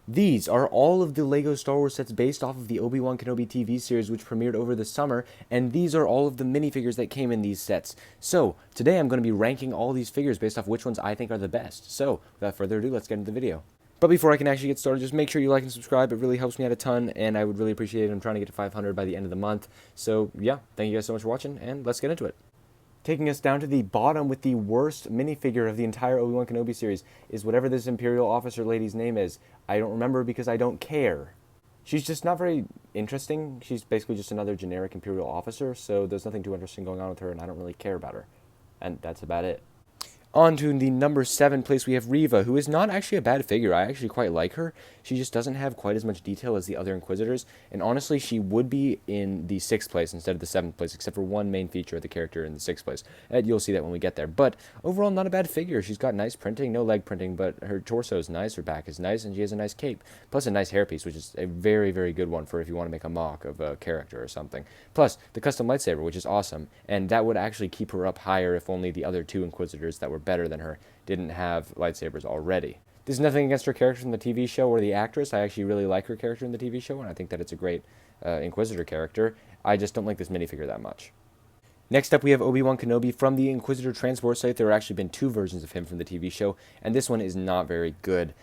These are all of the LEGO Star Wars sets based off of the Obi-Wan Kenobi TV series which premiered over the summer, and these are all of the minifigures that came in these sets. So, today I'm going to be ranking all these figures based off which ones I think are the best. So, without further ado, let's get into the video. But before I can actually get started, just make sure you like and subscribe. It really helps me out a ton, and I would really appreciate it. I'm trying to get to 500 by the end of the month. So, yeah, thank you guys so much for watching, and let's get into it. Taking us down to the bottom with the worst minifigure of the entire Obi-Wan Kenobi series is whatever this Imperial officer lady's name is. I don't remember because I don't care. She's just not very interesting. She's basically just another generic Imperial officer, so there's nothing too interesting going on with her, and I don't really care about her. And that's about it. On to the number 7 place, we have Reva, who is not actually a bad figure. I actually quite like her. She just doesn't have quite as much detail as the other Inquisitors, and honestly, she would be in the 6th place instead of the 7th place, except for one main feature of the character in the 6th place. And you'll see that when we get there. But overall, not a bad figure. She's got nice printing, no leg printing, but her torso is nice, her back is nice, and she has a nice cape. Plus a nice hairpiece, which is a very, very good one for if you want to make a mock of a character or something. Plus, the custom lightsaber, which is awesome, and that would actually keep her up higher if only the other 2 Inquisitors that were better than her didn't have lightsabers already. There's nothing against her character from the TV show or the actress. I actually really like her character in the TV show, and I think that it's a great Inquisitor character. I just don't like this minifigure that much. Next up, we have Obi-Wan Kenobi from the Inquisitor transport site. There have actually been 2 versions of him from the TV show, and this one is not very good,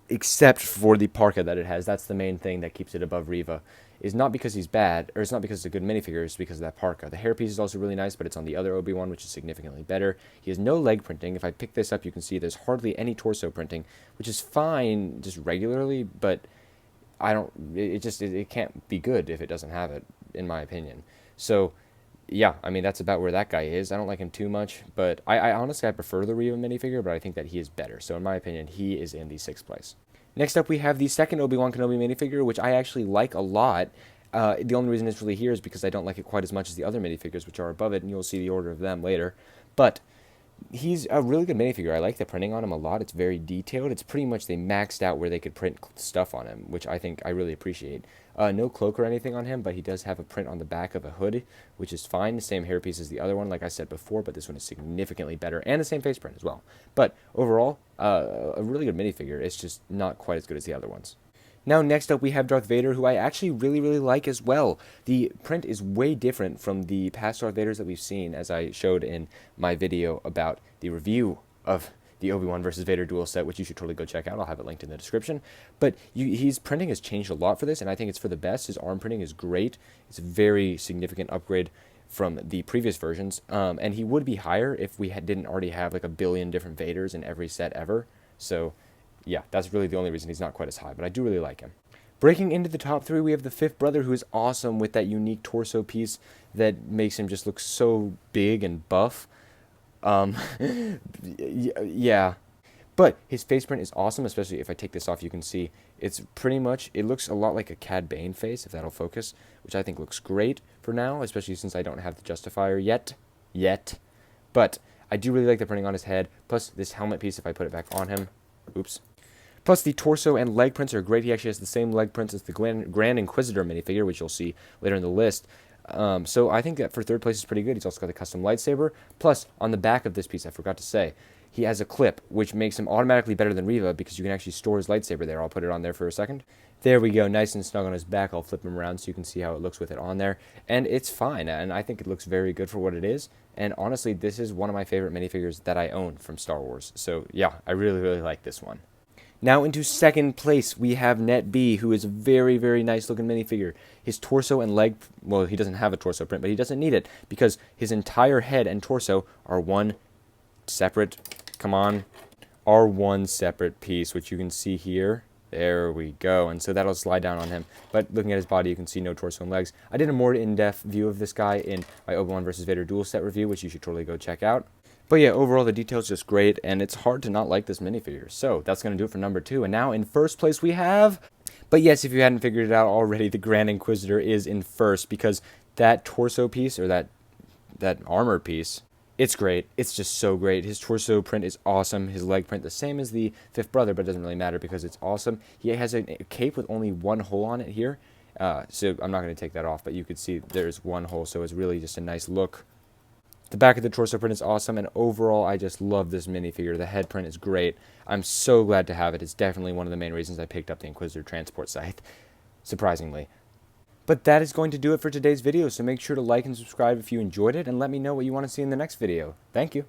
except for the parka that it has. That's the main thing that keeps it above Reva. Is not because he's bad, or it's not because it's a good minifigure, it's because of that parka. The hairpiece is also really nice, but it's on the other Obi-Wan, which is significantly better. He has no leg printing. If I pick this up, you can see there's hardly any torso printing, which is fine just regularly, but it can't be good if it doesn't have it, in my opinion. So, yeah, I mean, that's about where that guy is. I don't like him too much, but I honestly, I prefer the Reva minifigure, but I think that he is better. So, in my opinion, he is in the 6th place. Next up, we have the second Obi-Wan Kenobi minifigure, which I actually like a lot. The only reason it's really here is because I don't like it quite as much as the other minifigures, which are above it, and you'll see the order of them later. But he's a really good minifigure. I like the printing on him a lot. It's very detailed. It's pretty much they maxed out where they could print stuff on him, which I think I really appreciate. No cloak or anything on him, but he does have a print on the back of a hood, which is fine. The same hairpiece as the other one, like I said before, but this one is significantly better, and the same face print as well. But overall, a really good minifigure. It's just not quite as good as the other ones. Now, next up, we have Darth Vader, who I actually really, really like as well. The print is way different from the past Darth Vaders that we've seen, as I showed in my video about the review of the Obi-Wan vs. Vader duel set, which you should totally go check out. I'll have it linked in the description. But his printing has changed a lot for this, and I think it's for the best. His arm printing is great. It's a very significant upgrade from the previous versions, and he would be higher if we didn't already have like a billion different Vaders in every set ever. So, yeah, that's really the only reason he's not quite as high, but I do really like him. Breaking into the top 3, we have the 5th brother, who is awesome with that unique torso piece that makes him just look so big and buff. Yeah. But his face print is awesome, especially if I take this off, you can see it's pretty much, it looks a lot like a Cad Bane face, if that'll focus, which I think looks great for now, especially since I don't have the justifier yet. But I do really like the printing on his head, plus this helmet piece, if I put it back on him. Oops. Plus, the torso and leg prints are great. He actually has the same leg prints as the Grand Inquisitor minifigure, which you'll see later in the list. So I think that for 3rd place is pretty good. He's also got the custom lightsaber. Plus, on the back of this piece, I forgot to say, he has a clip, which makes him automatically better than Reva because you can actually store his lightsaber there. I'll put it on there for a second. There we go, nice and snug on his back. I'll flip him around so you can see how it looks with it on there. And it's fine, and I think it looks very good for what it is. And honestly, this is one of my favorite minifigures that I own from Star Wars. So yeah, I really, really like this one. Now into 2nd place, we have Net B, who is a very, very nice looking minifigure. His torso and leg, well, he doesn't have a torso print, but he doesn't need it because his entire head and torso are one separate piece, which you can see here. There we go, and so that'll slide down on him. But looking at his body, you can see no torso and legs. I did a more in-depth view of this guy in my Obi-Wan vs. Vader duel set review, which you should totally go check out. But yeah, overall, the detail's just great, and it's hard to not like this minifigure. So that's going to do it for number 2. And now in 1st place, we have... But yes, if you hadn't figured it out already, the Grand Inquisitor is in 1st, because that torso piece, or that armor piece, it's great. It's just so great. His torso print is awesome. His leg print, the same as the 5th brother, but it doesn't really matter because it's awesome. He has a cape with only one hole on it here. So I'm not going to take that off, but you could see there's one hole, so it's really just a nice look. The back of the torso print is awesome, and overall, I just love this minifigure. The head print is great. I'm so glad to have it. It's definitely one of the main reasons I picked up the Inquisitor Transport Scythe, surprisingly. But that is going to do it for today's video, so make sure to like and subscribe if you enjoyed it, and let me know what you want to see in the next video. Thank you.